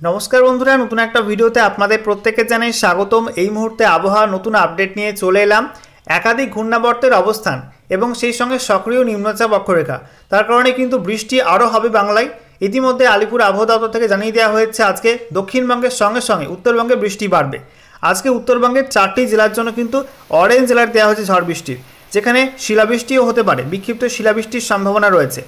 নমস্কার বন্ধুরা, নতুন একটা ভিডিওতে আপনাদের প্রত্যেককে জানাই স্বাগতম। এই মুহূর্তে আবহাওয়ার নতুন আপডেট নিয়ে চলে এলাম। একাধিক ঘূর্ণাবর্তের অবস্থান এবং সেই সঙ্গে সক্রিয় নিম্নচাপ অক্ষরেখা, তার কারণে কিন্তু বৃষ্টি আরও হবে বাংলায়। ইতিমধ্যে আলিপুর আবহাওয়া দপ্তর থেকে জানিয়ে দেওয়া হয়েছে আজকে দক্ষিণবঙ্গের সঙ্গে সঙ্গে উত্তরবঙ্গে বৃষ্টি বাড়বে। আজকে উত্তরবঙ্গের 4টি জেলার জন্য কিন্তু অরেঞ্জ অ্যালার্ট দেওয়া হয়েছে ঝড় বৃষ্টির, যেখানে শিলাবৃষ্টিও হতে পারে, বিক্ষিপ্ত শিলাবৃষ্টির সম্ভাবনা রয়েছে।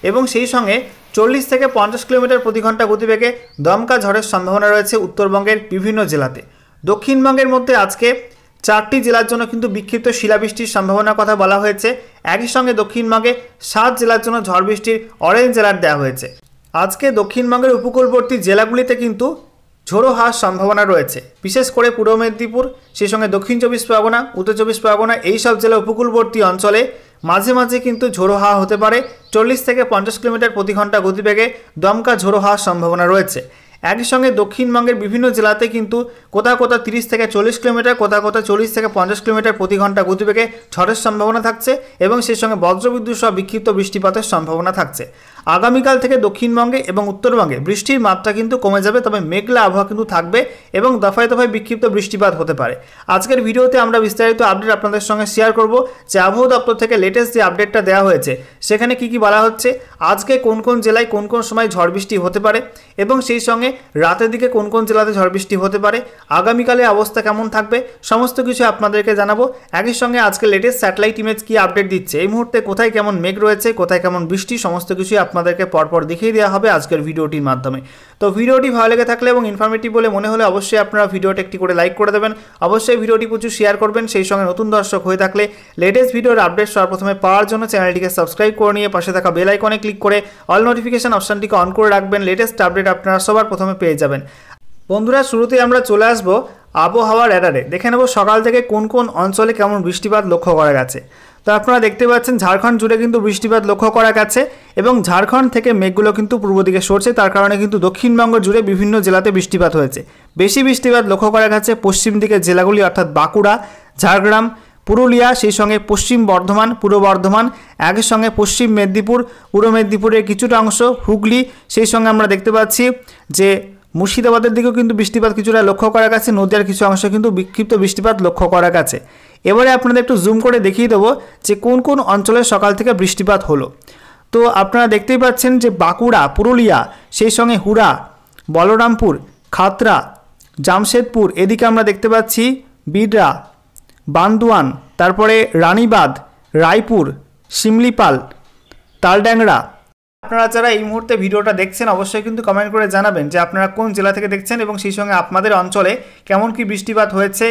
এবং সেই সঙ্গে 40 থেকে 50 কিলোমিটার প্রতি ঘন্টা গতিবেগে দমকা ঝড়ের সম্ভাবনা রয়েছে উত্তরবঙ্গের বিভিন্ন জেলাতে। দক্ষিণবঙ্গের মধ্যে আজকে 4টি জেলার জন্য কিন্তু বিক্ষিপ্ত শিলাবৃষ্টির সম্ভাবনার কথা বলা হয়েছে। একই সঙ্গে দক্ষিণবঙ্গে 7 জেলার জন্য ঝড় বৃষ্টির অরেঞ্জ অ্যালার্ট দেওয়া হয়েছে। আজকে দক্ষিণবঙ্গের উপকূলবর্তী জেলাগুলিতে কিন্তু ঝোড়ো হাওয়ার সম্ভাবনা রয়েছে, বিশেষ করে পূর্ব মেদিনীপুর, সেই সঙ্গে দক্ষিণ 24 পরগনা, উত্তর 24 পরগনা, এইসব জেলা উপকূলবর্তী অঞ্চলে মাঝে মাঝে কিন্তু ঝোড়ো হাওয়া হতে পারে। 40 থেকে 50 কিলোমিটার প্রতি ঘন্টা গতিবেগে দমকা ঝোড়ো হাওয়ার সম্ভাবনা রয়েছে। একই সঙ্গে দক্ষিণবঙ্গের বিভিন্ন জেলাতে কিন্তু কোথাও কোথাও 30 থেকে 40 কিলোমিটার, কোথাও কোথাও 40 থেকে 50 কিলোমিটার প্রতি ঘন্টা গতিবেগে ঝড়ের সম্ভাবনা থাকছে এবং সেই সঙ্গে বজ্রবিদ্যুৎ সহ বিক্ষিপ্ত বৃষ্টিপাতের সম্ভাবনা থাকছে। আগামীকাল থেকে দক্ষিণবঙ্গে এবং উত্তরবঙ্গে বৃষ্টির মাত্রা কিন্তু কমে যাবে, তবে মেঘলা আবহাওয়া কিন্তু থাকবে এবং দফায় দফায় বিক্ষিপ্ত বৃষ্টিপাত হতে পারে। আজকের ভিডিওতে আমরা বিস্তারিত আপডেট আপনাদের সঙ্গে শেয়ার করব, যে আবহাওয়া দপ্তর থেকে লেটেস্ট যে আপডেটটা দেওয়া হয়েছে সেখানে কি বলা হচ্ছে, আজকে কোন কোন জেলায় কোন কোন সময় ঝড় বৃষ্টি হতে পারে এবং সেই সঙ্গে রাতের দিকে কোন কোন জেলাতে ঝড় বৃষ্টি হতে পারে, আগামীকালের অবস্থা কেমন থাকবে, সমস্ত কিছু আপনাদেরকে জানাবো। একই সঙ্গে আজকে লেটেস্ট স্যাটেলাইট ইমেজ কি আপডেট দিচ্ছে, এই মুহূর্তে কোথায় কেমন মেঘ রয়েছে, কোথায় কেমন বৃষ্টি, সমস্ত কিছুই আপনাদেরকে পরপর দেখিয়ে দেওয়া হবে আজকের ভিডিওটির মাধ্যমে। তো ভিডিওটি ভালো লেগে থাকলে এবং ইনফরমেটিভ বলে মনে হলে অবশ্যই আপনারা ভিডিওটা একটি করে লাইক করে দেবেন, অবশ্যই ভিডিওটি প্রচুর শেয়ার করবেন। সেই সঙ্গে নতুন দর্শক হয়ে থাকলে লেটেস্ট ভিডিওর আপডেট সর্বপ্রথমে পাওয়ার জন্য চ্যানেলটিকে সাবস্ক্রাইব করে নিয়ে পাশে থাকা বেল আইকনে ক্লিক করে অল নোটিফিকেশন অপশনটিকে অন করে রাখবেন। লেটেস্ট আপডেট আপনারা সবার প্রথমে পেয়ে যাবেন। বন্ধুরা, শুরুতেই আমরা চলে আসবো আবহাওয়ার র্যাডারে। দেখে নেব সকাল থেকে কোন কোন অঞ্চলে কেমন বৃষ্টিপাত লক্ষ্য করা গেছে। তো আপনারা দেখতে পাচ্ছেন ঝাড়খণ্ড জুড়ে কিন্তু বৃষ্টিপাত লক্ষ্য করা গেছে এবং ঝাড়খণ্ড থেকে মেঘগুলো কিন্তু পূর্ব দিকে সরছে, তার কারণে কিন্তু দক্ষিণবঙ্গ জুড়ে বিভিন্ন জেলাতে বৃষ্টিপাত হয়েছে। বেশি বৃষ্টিপাত লক্ষ্য করা গেছে পশ্চিম দিকের জেলাগুলি, অর্থাৎ বাঁকুড়া, ঝাড়গ্রাম, পুরুলিয়া, সেই সঙ্গে পশ্চিম বর্ধমান, পূর্ব বর্ধমান, একই সঙ্গে পশ্চিম মেদিনীপুর, পূর্ব মেদিনীপুরের কিছুটা অংশ, হুগলি, সেই সঙ্গে আমরা দেখতে পাচ্ছি যে মুর্শিদাবাদের দিকেও কিন্তু বৃষ্টিপাত কিছুটা লক্ষ্য করা গেছে, নদীয়ার কিছু অংশে কিন্তু বিক্ষিপ্ত বৃষ্টিপাত লক্ষ্য করা গেছে। এবারে আপনাদের একটু জুম করে দেখিয়ে দেবো যে কোন কোন অঞ্চলে সকাল থেকে বৃষ্টিপাত হলো। তো আপনারা দেখতেই পাচ্ছেন যে বাঁকুড়া, পুরুলিয়া, সেই সঙ্গে হুড়া, বলরামপুর, খাতড়া, জামশেদপুর, এদিকে আমরা দেখতে পাচ্ছি বিডরা, বান্দোয়ান, তারপরে রানীবাঁধ, রায়পুর, শিমলিপাল, তালড্যাংরা। আপনারা যারা এই মুহূর্তে ভিডিওটা দেখছেন অবশ্যই কিন্তু কমেন্ট করে জানাবেন যে আপনারা কোন জেলা থেকে দেখছেন এবং সেই সঙ্গে আপনাদের অঞ্চলে কেমন কি বৃষ্টিপাত হয়েছে,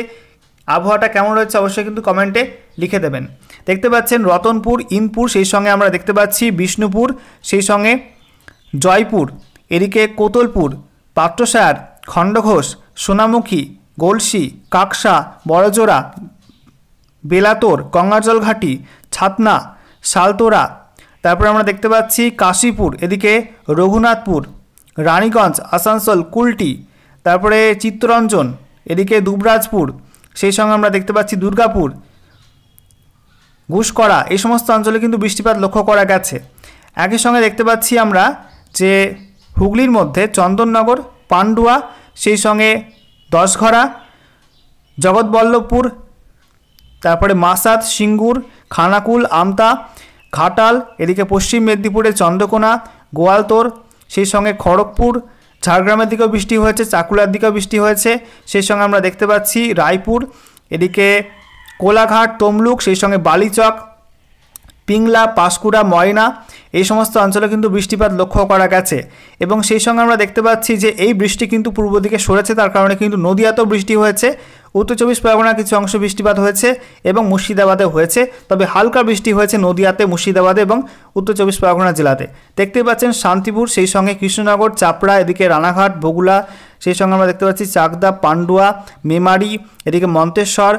আবহাওয়াটা কেমন রয়েছে অবশ্যই কিন্তু কমেন্টে লিখে দেবেন। দেখতে পাচ্ছেন রতনপুর, ইনপুর, সেই সঙ্গে আমরা দেখতে পাচ্ছি বিষ্ণুপুর, সেই সঙ্গে জয়পুর, এদিকে কোতলপুর, পাত্রসার, খণ্ডঘোষ, সোনামুখী, গলসি, কাকসা, বড়জোড়া, বেলাতোর, গঙ্গাজল ঘাটি, ছাতনা, শালতোরা, তারপরে আমরা দেখতে পাচ্ছি কাশীপুর, এদিকে রঘুনাথপুর, রানীগঞ্জ, আসানসোল, কুলটি, তারপরে চিত্তরঞ্জন, এদিকে দুবরাজপুর, সেই সঙ্গে আমরা দেখতে পাচ্ছি দুর্গাপুর, ঘুষকরা, এই সমস্ত অঞ্চলে কিন্তু বৃষ্টিপাত লক্ষ্য করা গেছে। একই সঙ্গে দেখতে পাচ্ছি আমরা যে হুগলির মধ্যে চন্দননগর, পান্ডুয়া, সেই সঙ্গে দশঘরা, জগৎবল্লভপুর, তারপরে মাসাদ, সিঙ্গুর, খানাকুল, আমতা, ঘাটাল, এদিকে পশ্চিম মেদিনীপুরে চন্দ্রকোনা, গোয়ালতোর, সেই সঙ্গে খড়গপুর, ঝাড়গ্রামের দিকেও বৃষ্টি হয়েছে, চাকুলার দিকেও বৃষ্টি হয়েছে, সেই সঙ্গে আমরা দেখতে পাচ্ছি রায়পুর, এদিকে কোলাঘাট, তমলুক, সেই সঙ্গে বালিচক, পিংলা, পাঁশকুড়া, ময়না, এই সমস্ত অঞ্চলে কিন্তু বৃষ্টিপাত লক্ষ্য করা গেছে এবং সেই সঙ্গে আমরা দেখতে পাচ্ছি যে এই বৃষ্টি কিন্তু পূর্ব দিকে সরেছে, তার কারণে কিন্তু নদীয়াতেও বৃষ্টি হয়েছে, উত্তর 24 পরগনার কিছু অংশ বৃষ্টিপাত হয়েছে এবং মুর্শিদাবাদে হয়েছে, তবে হালকা বৃষ্টি হয়েছে নদীয়াতে, মুর্শিদাবাদে এবং উত্তর 24 পরগনা জেলাতে। দেখতে পাচ্ছেন শান্তিপুর, সেই সঙ্গে কৃষ্ণনগর, চাপড়া, এদিকে রানাঘাট, বগুলা, সেই সঙ্গে আমরা দেখতে পাচ্ছি চাকদা, পান্ডুয়া, মেমারি, এদিকে মন্তেশ্বর,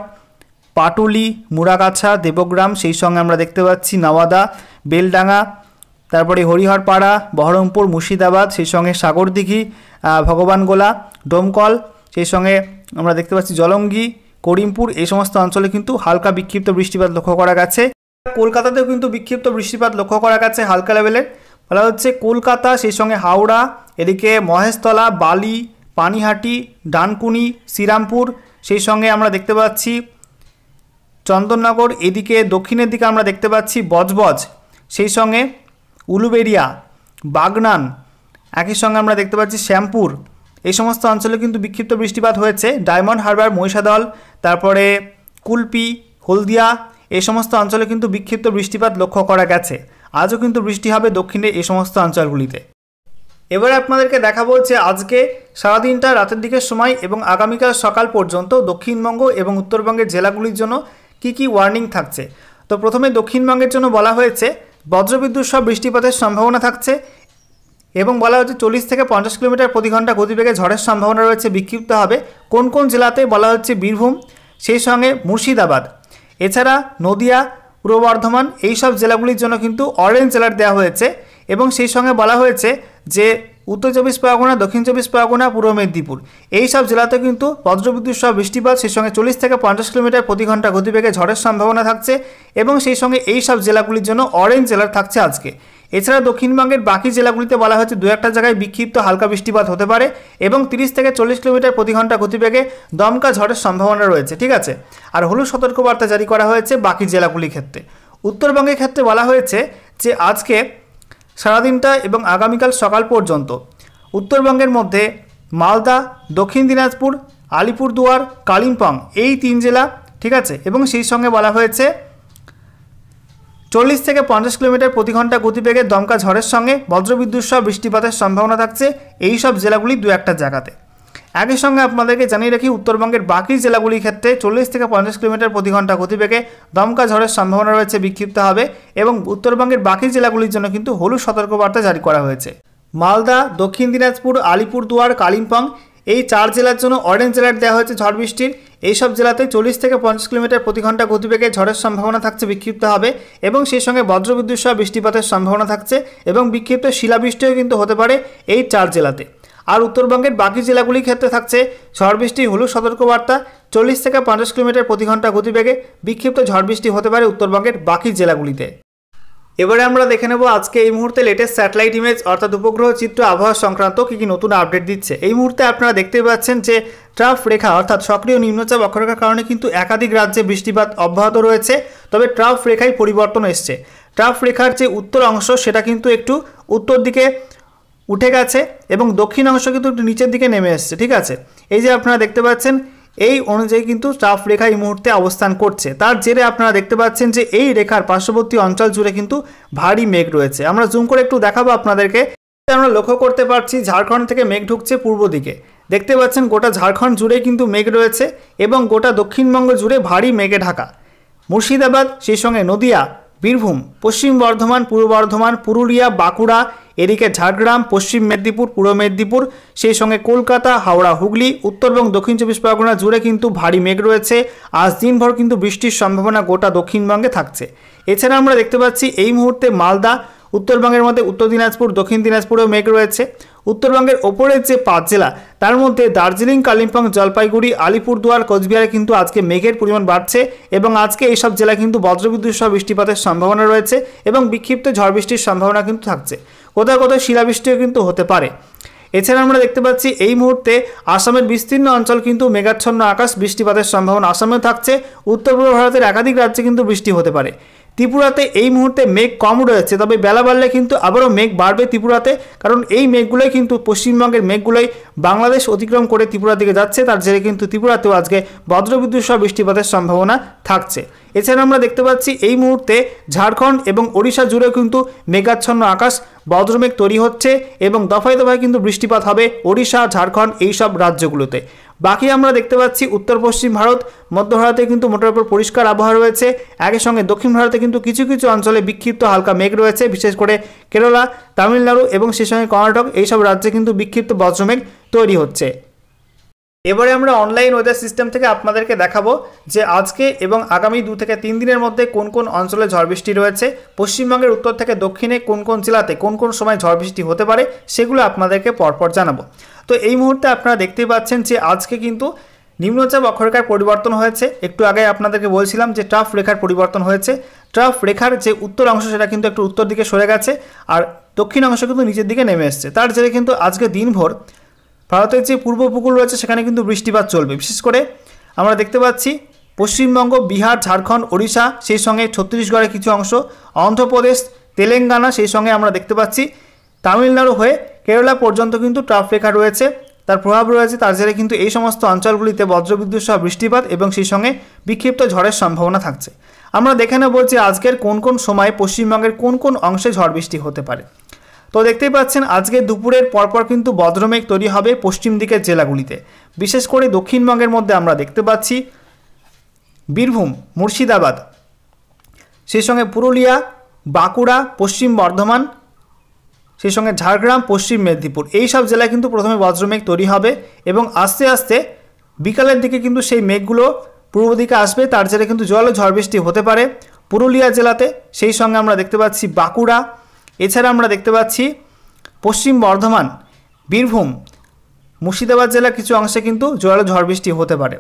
পাটুলি, মুরাগাছা, দেবগ্রাম, সেই সঙ্গে আমরা দেখতে পাচ্ছি নওয়াদা, বেলডাঙ্গা, তারপরে হরিহরপাড়া, বহরমপুর, মুর্শিদাবাদ, সেই সঙ্গে সাগরদিঘি, ভগবানগোলা, ডোমকল, সেই সঙ্গে আমরা দেখতে পাচ্ছি জলঙ্গি, করিমপুর, এই সমস্ত অঞ্চলে কিন্তু হালকা বিক্ষিপ্ত বৃষ্টিপাত লক্ষ্য করা গেছে। কলকাতাতেও কিন্তু বিক্ষিপ্ত বৃষ্টিপাত লক্ষ্য করা গেছে হালকা লেভেলের। বলা হচ্ছে কলকাতা, সেই সঙ্গে হাওড়া, এদিকে মহেশতলা, বালি, পানিহাটি, ডানকুনি, শ্রীরামপুর, সেই সঙ্গে আমরা দেখতে পাচ্ছি চন্দননগর, এদিকে দক্ষিণের দিকে আমরা দেখতে পাচ্ছি বজবজ, সেই সঙ্গে উলুবেড়িয়া, বাগনান, একই সঙ্গে আমরা দেখতে পাচ্ছি শ্যামপুর, এই সমস্ত অঞ্চলে কিন্তু বিক্ষিপ্ত বৃষ্টিপাত হয়েছে। ডায়মন্ড হারবার, মহিষাদল, তারপরে কুলপি, হলদিয়া, এই সমস্ত অঞ্চলে কিন্তু বিক্ষিপ্ত বৃষ্টিপাত লক্ষ্য করা গেছে। আজও কিন্তু বৃষ্টি হবে দক্ষিণে এই সমস্ত অঞ্চলগুলিতে। এবারে আপনাদেরকে দেখাবো যে আজকে সারাদিনটা রাতের দিকের সময় এবং আগামীকাল সকাল পর্যন্ত দক্ষিণবঙ্গ এবং উত্তরবঙ্গের জেলাগুলির জন্য কি কি ওয়ার্নিং থাকছে। তো প্রথমে দক্ষিণবঙ্গের জন্য বলা হয়েছে বজ্রবিদ্যুৎ সহ বৃষ্টিপাতের সম্ভাবনা থাকছে এবং বলা হচ্ছে 40 থেকে 50 কিলোমিটার প্রতি ঘন্টা গতিবেগে ঝড়ের সম্ভাবনা রয়েছে, বিক্ষিপ্ত হবে। কোন কোন জেলাতে বলা হচ্ছে বীরভূম, সেই সঙ্গে মুর্শিদাবাদ, এছাড়া নদিয়া, পূর্ব বর্ধমান, এই সব জেলাগুলির জন্য কিন্তু অরেঞ্জ অ্যালার্ট দেওয়া হয়েছে এবং সেই সঙ্গে বলা হয়েছে যে উত্তর চব্বিশ পরগনা, দক্ষিণ চব্বিশ পরগনা, পূর্ব মেদিনীপুর, এই সব জেলাতে কিন্তু বজ্রবিদ্যুৎ সহ বৃষ্টিপাত, সেই সঙ্গে 40 থেকে 50 কিলোমিটার প্রতি ঘন্টা গতিবেগে ঝড়ের সম্ভাবনা থাকছে এবং সেই সঙ্গে এই সব জেলাগুলির জন্য অরেঞ্জ অ্যালার্ট থাকছে আজকে। এছাড়া দক্ষিণবঙ্গের বাকি জেলাগুলিতে বলা হয়েছে দু একটা জায়গায় বিক্ষিপ্ত হালকা বৃষ্টিপাত হতে পারে এবং 30 থেকে 40 কিলোমিটার প্রতি ঘন্টা গতিবেগে দমকা ঝড়ের সম্ভাবনা রয়েছে, ঠিক আছে। আর হলুদ সতর্কবার্তা জারি করা হয়েছে বাকি জেলাগুলির ক্ষেত্রে। উত্তরবঙ্গের ক্ষেত্রে বলা হয়েছে যে আজকে সারাদিনটা এবং আগামীকাল সকাল পর্যন্ত উত্তরবঙ্গের মধ্যে মালদা, দক্ষিণ দিনাজপুর, আলিপুরদুয়ার, কালিম্পং, এই 3 জেলা, ঠিক আছে, এবং সেই সঙ্গে বলা হয়েছে 40 থেকে 50 কিলোমিটার প্রতি ঘন্টা গতিবেগে দমকা ঝড়ের সঙ্গে বজ্রবিদ্যুৎ সহ বৃষ্টিপাতের সম্ভাবনা থাকছে এই সব জেলাগুলি দু একটা জায়গাতে। একই সঙ্গে আপনাদেরকে জানিয়ে রাখি উত্তরবঙ্গের বাকি জেলাগুলির ক্ষেত্রে 40 থেকে 50 কিলোমিটার প্রতি ঘন্টা গতিবেগে দমকা ঝড়ের সম্ভাবনা রয়েছে, বিক্ষিপ্ত হবে এবং উত্তরবঙ্গের বাকি জেলাগুলির জন্য কিন্তু হলুদ সতর্কবার্তা জারি করা হয়েছে। মালদা, দক্ষিণ দিনাজপুর, আলিপুরদুয়ার, কালিম্পং, এই 4 জেলার জন্য অরেঞ্জ অ্যালার্ট দেওয়া হয়েছে ঝড় বৃষ্টির। এই সব জেলাতে 40 থেকে 50 কিলোমিটার প্রতি ঘন্টা গতিবেগে ঝড়ের সম্ভাবনা থাকছে, বিক্ষিপ্ত হবে এবং সেই সঙ্গে বজ্রবিদ্যুৎ সহ বৃষ্টিপাতের সম্ভাবনা থাকছে এবং বিক্ষিপ্ত শিলাবৃষ্টিও কিন্তু হতে পারে এই 4 জেলাতে। আর উত্তরবঙ্গের বাকি জেলাগুলির ক্ষেত্রে থাকছে ঝড় বৃষ্টি হলুদ সতর্কবার্তা, 40 থেকে 50 কিলোমিটার প্রতি ঘন্টা গতিবেগে বিক্ষিপ্ত ঝড় বৃষ্টি হতে পারে উত্তরবঙ্গের বাকি জেলাগুলিতে। এবারে আমরা দেখে নেব আজকে এই মুহূর্তে লেটেস্ট স্যাটেলাইট ইমেজ অর্থাৎ উপগ্রহ চিত্র আবহাওয়া সংক্রান্ত কী কী নতুন আপডেট দিচ্ছে। এই মুহূর্তে আপনারা দেখতে পাচ্ছেন যে ট্রাফ রেখা অর্থাৎ সক্রিয় নিম্নচাপ অক্ষরেখার কারণে কিন্তু একাধিক রাজ্যে বৃষ্টিপাত অব্যাহত রয়েছে, তবে ট্রাফ রেখায় পরিবর্তন এসছে। ট্রাফ রেখার যে উত্তর অংশ সেটা কিন্তু একটু উত্তর দিকে উঠে গেছে এবং দক্ষিণ অংশ কিন্তু একটু নিচের দিকে নেমে এসছে, ঠিক আছে। এই যে আপনারা দেখতে পাচ্ছেন এই অনুযায়ী কিন্তু ট্রাফ রেখা এই মুহূর্তে অবস্থান করছে। তার জেরে আপনারা দেখতে পাচ্ছেন যে এই রেখার পার্শ্ববর্তী অঞ্চল জুড়ে কিন্তু ভারী মেঘ রয়েছে। আমরা জুম করে একটু দেখাবো আপনাদেরকে। আমরা লক্ষ্য করতে পারছি ঝাড়খণ্ড থেকে মেঘ ঢুকছে পূর্ব দিকে, দেখতে পাচ্ছেন গোটা ঝাড়খণ্ড জুড়ে কিন্তু মেঘ রয়েছে এবং গোটা দক্ষিণবঙ্গ জুড়ে ভারী মেঘে ঢাকা। মুর্শিদাবাদ, সেই সঙ্গে নদিয়া, বীরভূম, পশ্চিম বর্ধমান, পূর্ব বর্ধমান, পুরুলিয়া, বাঁকুড়া, এদিকে ঝাড়গ্রাম, পশ্চিম মেদিনীপুর, পূর্ব মেদিনীপুর, সেই সঙ্গে কলকাতা, হাওড়া, হুগলি, উত্তর এবং দক্ষিণ চব্বিশ পরগনা জুড়ে কিন্তু ভারী মেঘ রয়েছে। আজ দিনভর কিন্তু বৃষ্টির সম্ভাবনা গোটা দক্ষিণবঙ্গে থাকছে। এছাড়া আমরা দেখতে পাচ্ছি এই মুহূর্তে মালদা, উত্তরবঙ্গের মধ্যে উত্তর দিনাজপুর, দক্ষিণ দিনাজপুরেও মেঘ রয়েছে। উত্তরবঙ্গের ওপরের যে 5 জেলা তার মধ্যে দার্জিলিং, কালিম্পং, জলপাইগুড়ি, আলিপুরদুয়ার, কোচবিহারে কিন্তু আজকে মেঘের পরিমাণ বাড়ছে এবং আজকে এই সব জেলায় কিন্তু বজ্রবিদ্যুৎ সহ বৃষ্টিপাতের সম্ভাবনা রয়েছে এবং বিক্ষিপ্ত ঝড় বৃষ্টির সম্ভাবনা কিন্তু থাকছে। কোথাও কোথাও শিলাবৃষ্টিও কিন্তু হতে পারে। এছাড়া আমরা দেখতে পাচ্ছি এই মুহূর্তে আসামের বিস্তীর্ণ অঞ্চল কিন্তু মেঘাচ্ছন্ন আকাশ, বৃষ্টিপাতের সম্ভাবনা আসামেও থাকছে। উত্তর পূর্ব ভারতের একাধিক রাজ্যে কিন্তু বৃষ্টি হতে পারে। ত্রিপুরাতে এই মুহূর্তে মেঘ কম রয়েছে, তবে বেলা বাড়লে কিন্তু আবারও মেঘ বাড়বে ত্রিপুরাতে, কারণ এই মেঘগুলোই কিন্তু পশ্চিমবঙ্গের মেঘগুলোই বাংলাদেশ অতিক্রম করে ত্রিপুরার দিকে যাচ্ছে। তার জেরে কিন্তু ত্রিপুরাতেও আজকে বজ্রবিদ্যুৎ সহ বৃষ্টিপাতের সম্ভাবনা থাকছে। এছাড়া আমরা দেখতে পাচ্ছি এই মুহূর্তে ঝাড়খণ্ড এবং ওড়িশা জুড়েও কিন্তু মেঘাচ্ছন্ন আকাশ, বজ্রমেঘ তৈরি হচ্ছে এবং দফায় দফায় কিন্তু বৃষ্টিপাত হবে ওড়িশা, ঝাড়খণ্ড এই সব রাজ্যগুলোতে। বাকি আমরা দেখতে পাচ্ছি উত্তর পশ্চিম ভারত, মধ্য ভারতে কিন্তু মোটার উপর পরিষ্কার আবহাওয়া রয়েছে। একই সঙ্গে দক্ষিণ ভারতে কিন্তু কিছু কিছু অঞ্চলে বিক্ষিপ্ত হালকা মেঘ রয়েছে, বিশেষ করে কেরালা, তামিলনাড়ু এবং সেই সঙ্গে কর্ণাটক এইসব রাজ্যে কিন্তু বিক্ষিপ্ত বজ্রমেঘ তৈরি হচ্ছে। এবারে আমরা অনলাইন ওয়েদার সিস্টেম থেকে আপনাদেরকে দেখাবো যে আজকে এবং আগামী 2 থেকে 3 দিনের মধ্যে কোন কোন অঞ্চলে ঝড় বৃষ্টি রয়েছে, পশ্চিমবঙ্গের উত্তর থেকে দক্ষিণে কোন কোন জেলাতে কোন কোন সময় ঝড় বৃষ্টি হতে পারে সেগুলো আপনাদেরকে পরপর জানাবো। তো এই মুহূর্তে আপনারা দেখতেই পাচ্ছেন যে আজকে কিন্তু নিম্নচাপ অক্ষরেখার পরিবর্তন হয়েছে। একটু আগে আপনাদেরকে বলছিলাম যে ট্রাফ রেখার পরিবর্তন হয়েছে। ট্রাফ রেখার যে উত্তর অংশ সেটা কিন্তু একটু উত্তর দিকে সরে গেছে আর দক্ষিণ অংশ কিন্তু নিচের দিকে নেমে এসছে। তার জেরে কিন্তু আজকে দিনভর ভারতের যে পূর্ব উপকূল রয়েছে সেখানে কিন্তু বৃষ্টিপাত চলবে। বিশেষ করে আমরা দেখতে পাচ্ছি পশ্চিমবঙ্গ, বিহার, ঝাড়খণ্ড, ওড়িশা, সেই সঙ্গে ছত্তিশগড়ের কিছু অংশ, অন্ধ্রপ্রদেশ, তেলেঙ্গানা, সেই সঙ্গে আমরা দেখতে পাচ্ছি তামিলনাড়ু হয়ে কেরালা পর্যন্ত কিন্তু ট্রাফ রেখা রয়েছে, তার প্রভাব রয়েছে। তার জেরে কিন্তু এই সমস্ত অঞ্চলগুলিতে বজ্রবিদ্যুৎ সহ বৃষ্টিপাত এবং সেই সঙ্গে বিক্ষিপ্ত ঝড়ের সম্ভাবনা থাকছে। আমরা দেখে নেব যে আজকের কোন কোন সময়ে পশ্চিমবঙ্গের কোন কোন অংশে ঝড় বৃষ্টি হতে পারে। তো দেখতেই পাচ্ছেন আজকে দুপুরের পরপর কিন্তু বজ্রমেঘ তৈরি হবে পশ্চিম দিকের জেলাগুলিতে। বিশেষ করে দক্ষিণবঙ্গের মধ্যে আমরা দেখতে পাচ্ছি বীরভূম, মুর্শিদাবাদ, সেই সঙ্গে পুরুলিয়া, বাঁকুড়া, পশ্চিম বর্ধমান, সেই সঙ্গে ঝাড়গ্রাম, পশ্চিম মেদিনীপুর, এই সব জেলায় কিন্তু প্রথমে বজ্রমেঘ তৈরি হবে এবং আস্তে আস্তে বিকালের দিকে কিন্তু সেই মেঘগুলো পূর্ব দিকে আসবে। তার জেরে কিন্তু জলে ঝড় বৃষ্টি হতে পারে পুরুলিয়া জেলাতে, সেই সঙ্গে আমরা দেখতে পাচ্ছি বাঁকুড়া, এছাড়া আমরা দেখতে পাচ্ছি পশ্চিম বর্ধমান, বীরভূম, মুর্শিদাবাদ জেলার কিছু অংশে কিন্তু জোরালো ঝড় বৃষ্টি হতে পারে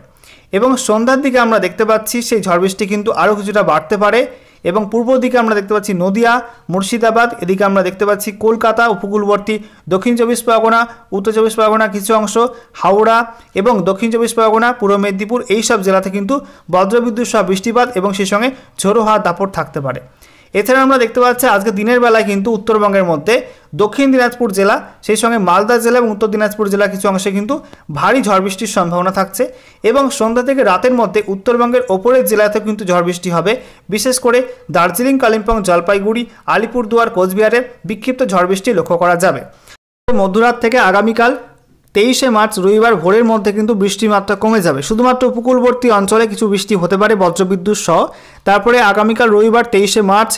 এবং সন্ধ্যার দিকে আমরা দেখতে পাচ্ছি সেই ঝড় বৃষ্টি কিন্তু আরও কিছুটা বাড়তে পারে এবং পূর্ব দিকে আমরা দেখতে পাচ্ছি নদিয়া, মুর্শিদাবাদ, এদিকে আমরা দেখতে পাচ্ছি কলকাতা উপকূলবর্তী, দক্ষিণ চব্বিশ পরগনা, উত্তর চব্বিশ পরগনা কিছু অংশ, হাওড়া এবং দক্ষিণ চব্বিশ পরগনা, পূর্ব মেদিনীপুর, এই সব জেলাতে কিন্তু বজ্রবিদ্যুৎ সহ বৃষ্টিপাত এবং সেই সঙ্গে ঝোড়ো হাওয়ার দাপট থাকতে পারে। এছাড়া আমরা দেখতে পাচ্ছি আজকে দিনের বেলায় কিন্তু উত্তরবঙ্গের মধ্যে দক্ষিণ দিনাজপুর জেলা, সেই সঙ্গে মালদা জেলা এবং উত্তর দিনাজপুর জেলা কিছু অংশে কিন্তু ভারী ঝড় বৃষ্টির সম্ভাবনা থাকছে এবং সন্ধ্যা থেকে রাতের মধ্যে উত্তরবঙ্গের ওপরের জেলাতে কিন্তু ঝড় বৃষ্টি হবে। বিশেষ করে দার্জিলিং, কালিম্পং, জলপাইগুড়ি, আলিপুরদুয়ার, কোচবিহারে বিক্ষিপ্ত ঝড় বৃষ্টি লক্ষ্য করা যাবে। মধ্যরাত থেকে আগামীকাল 23শে মার্চ রবিবার ভোরের মধ্যে কিন্তু বৃষ্টির মাত্রা কমে যাবে। শুধুমাত্র উপকূলবর্তী অঞ্চলে কিছু বৃষ্টি হতে পারে বজ্রবিদ্যুৎ সহ। তারপরে আগামীকাল রবিবার 23শে মার্চ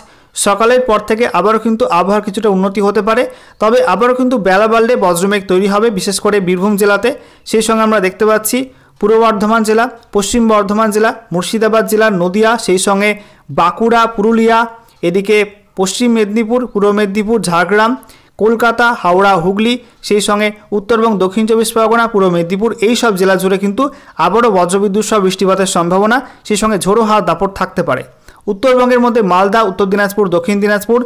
সকালের পর থেকে আবারও কিন্তু আবহাওয়ার কিছুটা উন্নতি হতে পারে, তবে আবারও কিন্তু বেলা বাড়লে বজ্রমেঘ তৈরি হবে বিশেষ করে বীরভূম জেলাতে। সেই সঙ্গে আমরা দেখতে পাচ্ছি পূর্ব বর্ধমান জেলা, পশ্চিম বর্ধমান জেলা, মুর্শিদাবাদ জেলা, নদিয়া, সেই সঙ্গে বাঁকুড়া, পুরুলিয়া, এদিকে পশ্চিম মেদিনীপুর, পূর্ব মেদিনীপুর, ঝাড়গ্রাম, কলকাতা, হাওড়া, হুগলি, সেই সঙ্গে উত্তর এবং দক্ষিণ চব্বিশ পরগনা, পূর্ব মেদিনীপুর, এই সব জেলা জুড়ে কিন্তু আবারও বজ্রবিদ্যুৎ সহ বৃষ্টিপাতের সম্ভাবনা, সেই সঙ্গে ঝোড়ো হাওয়ার দাপট থাকতে পারে। উত্তরবঙ্গের মধ্যে মালদা, উত্তর দিনাজপুর, দক্ষিণ দিনাজপুর,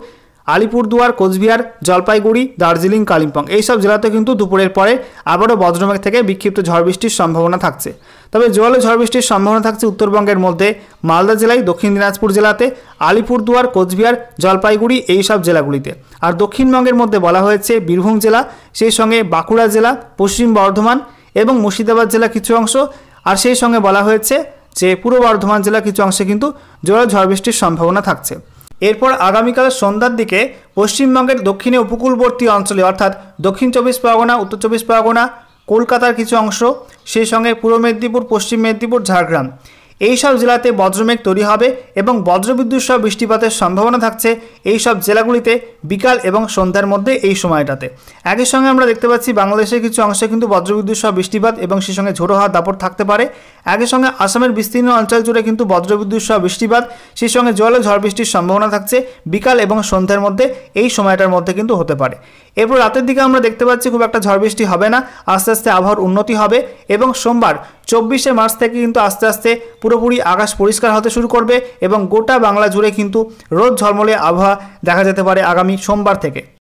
আলিপুরদুয়ার, কোচবিহার, জলপাইগুড়ি, দার্জিলিং, কালিম্পং, এই সব জেলাতে কিন্তু দুপুরের পরে আবারও বজ্রমেঘ থেকে বিক্ষিপ্ত ঝড় বৃষ্টির সম্ভাবনা থাকছে। তবে জোরালো ঝড় বৃষ্টির সম্ভাবনা থাকছে উত্তরবঙ্গের মধ্যে মালদা জেলায়, দক্ষিণ দিনাজপুর জেলাতে, আলিপুরদুয়ার, কোচবিহার, জলপাইগুড়ি, এই সব জেলাগুলিতে। আর দক্ষিণবঙ্গের মধ্যে বলা হয়েছে বীরভূম জেলা, সেই সঙ্গে বাঁকুড়া জেলা, পশ্চিম বর্ধমান এবং মুর্শিদাবাদ জেলা কিছু অংশ, আর সেই সঙ্গে বলা হয়েছে যে পূর্ব বর্ধমান জেলা কিছু অংশে কিন্তু জোরালো ঝড় বৃষ্টির সম্ভাবনা থাকছে। এরপর আগামীকাল সন্ধ্যার দিকে পশ্চিমবঙ্গের দক্ষিণে উপকূলবর্তী অঞ্চলে অর্থাৎ দক্ষিণ চব্বিশ পরগনা, উত্তর চব্বিশ পরগনা, কলকাতার কিছু অংশ, সেই সঙ্গে পূর্ব মেদিনীপুর, পশ্চিম মেদিনীপুর, ঝাড়গ্রাম, এই সব জেলাতে বজ্রমেঘ তৈরি হবে এবং বজ্রবিদ্যুৎ সহ বৃষ্টিপাতের সম্ভাবনা থাকছে এই সব জেলাগুলিতে বিকাল এবং সন্ধ্যার মধ্যে এই সময়টাতে। একই সঙ্গে আমরা দেখতে পাচ্ছি বাংলাদেশের কিছু অংশে কিন্তু বজ্রবিদ্যুৎ সহ বৃষ্টিপাত এবং সেই সঙ্গে ঝোড়ো হাওয়ার দাপট থাকতে পারে। একই সঙ্গে আসামের বিস্তীর্ণ অঞ্চল জুড়ে কিন্তু বজ্রবিদ্যুৎ সহ বৃষ্টিপাত, সেই সঙ্গে জলে ঝড় বৃষ্টির সম্ভাবনা থাকছে বিকাল এবং সন্ধ্যার মধ্যে এই সময়টার মধ্যে কিন্তু হতে পারে। এরপর রাতের দিকে আমরা দেখতে পাচ্ছি খুব একটা ঝড় বৃষ্টি হবে না, আস্তে আস্তে আবহাওয়ার উন্নতি হবে এবং সোমবার 24শে মার্চ থেকে কিন্তু আস্তে আস্তে পুরোপুরি আকাশ পরিষ্কার হতে শুরু করবে এবং গোটা বাংলা জুড়ে কিন্তু রোদ ঝলমলে আবহাওয়া দেখা যেতে পারে আগামী সোমবার থেকে।